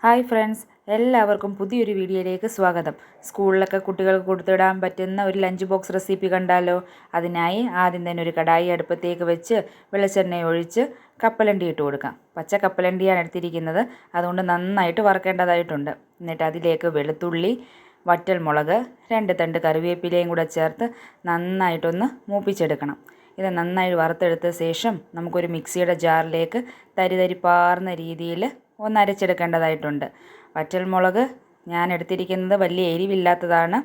Hi friends, എല്ലാവർക്കും പുതിയൊരു വീഡിയോയിലേക്ക് സ്വാഗതം. സ്കൂളിലൊക്കെ കുട്ടികൾക്ക് കൊടുത്തിടാൻ പറ്റുന്ന ഒരു ലഞ്ച് ബോക്സ് റെസിപ്പി കണ്ടാലോ? അതിനായി ആദ്യം തന്നെ ഒരു കടായി അടുപ്പത്തേക്ക് വെച്ച് വെളിച്ചെണ്ണ ഒഴിച്ച് കപ്പലണ്ടി ഇട്ട് കൊടുക്കാം. പച്ച കപ്പലണ്ടിയാണ് എടുത്തിരിക്കുന്നത്, അതുകൊണ്ട് നന്നായിട്ട് വറുക്കേണ്ടതായിട്ടുണ്ട്. എന്നിട്ട് അതിലേക്ക് വെളുത്തുള്ളി, വറ്റൽമുളക്, 2 തണ്ട് കറിവേപ്പിലയും കൂടെ ചേർത്ത് നന്നായിട്ടൊന്ന് മൂപ്പിച്ചെടുക്കണം. ഇത് നന്നായി വറുത്തെടുത്ത ശേഷം നമുക്കൊരു മിക്സിയുടെ ജാറിലേക്ക് തരിതരിപ്പാർന്ന രീതിയിൽ ഒന്ന് അരച്ചെടുക്കേണ്ടതായിട്ടുണ്ട്. വറ്റൽമുളക് ഞാൻ എടുത്തിരിക്കുന്നത് വലിയ എരിവില്ലാത്തതാണ്,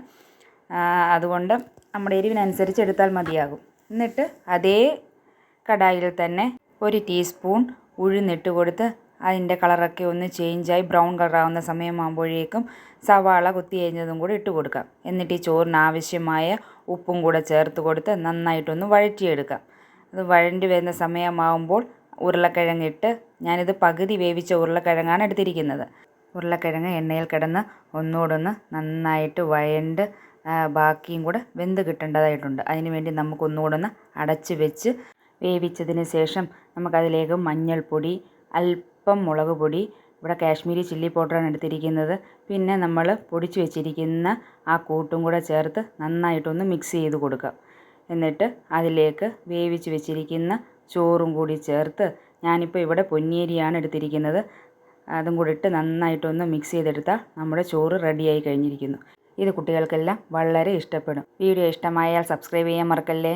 അതുകൊണ്ട് നമ്മുടെ എരിവിനനുസരിച്ച് എടുത്താൽ മതിയാകും. എന്നിട്ട് അതേ കടായിൽ തന്നെ 1 ടീസ്പൂൺ ഉഴുന്നിട്ട് കൊടുത്ത് അതിൻ്റെ കളറൊക്കെ ഒന്ന് ചേഞ്ചായി ബ്രൗൺ കളറാവുന്ന സമയമാകുമ്പോഴേക്കും സവാള കുത്തി അരിഞ്ഞതും കൂടി ഇട്ട് കൊടുക്കാം. എന്നിട്ട് ഈ ചോറിന് ആവശ്യമായ ഉപ്പും കൂടെ ചേർത്ത് കൊടുത്ത് നന്നായിട്ടൊന്ന് വഴറ്റിയെടുക്കാം. അത് വഴണ്ടി വരുന്ന സമയമാകുമ്പോൾ ഉരുളക്കിഴങ്ങിട്ട്, ഞാനിത് പകുതി വേവിച്ച ഉരുളക്കിഴങ്ങാണ് എടുത്തിരിക്കുന്നത്. ഉരുളക്കിഴങ്ങ് എണ്ണയിൽ കിടന്ന് ഒന്നുകൂടൊന്ന് നന്നായിട്ട് വഴണ്ട് ബാക്കിയും കൂടെ വെന്ത് കിട്ടേണ്ടതായിട്ടുണ്ട്. അതിനുവേണ്ടി നമുക്കൊന്നുകൂടെ ഒന്ന് അടച്ച് വെച്ച് വേവിച്ചതിന് ശേഷം നമുക്കതിലേക്ക് മഞ്ഞൾപ്പൊടി, അല്പം മുളക് പൊടി, ഇവിടെ കാശ്മീരി ചില്ലി പൗഡറാണ് എടുത്തിരിക്കുന്നത്, പിന്നെ നമ്മൾ പൊടിച്ച് വെച്ചിരിക്കുന്ന ആ കൂട്ടും കൂടെ ചേർത്ത് നന്നായിട്ടൊന്ന് മിക്സ് ചെയ്ത് കൊടുക്കാം. എന്നിട്ട് അതിലേക്ക് വേവിച്ച് വെച്ചിരിക്കുന്ന ചോറും കൂടി ചേർത്ത്, ഞാനിപ്പോൾ ഇവിടെ പൊന്നിയരിയാണ് എടുത്തിരിക്കുന്നത്, അതും കൂടി ഇട്ട് നന്നായിട്ടൊന്ന് മിക്സ് ചെയ്തെടുത്താൽ നമ്മുടെ ചോറ് റെഡിയായി കഴിഞ്ഞിരിക്കുന്നു. ഇത് കുട്ടികൾക്കെല്ലാം വളരെ ഇഷ്ടപ്പെടും. വീഡിയോ ഇഷ്ടമായാൽ സബ്സ്ക്രൈബ് ചെയ്യാൻ മറക്കല്ലേ.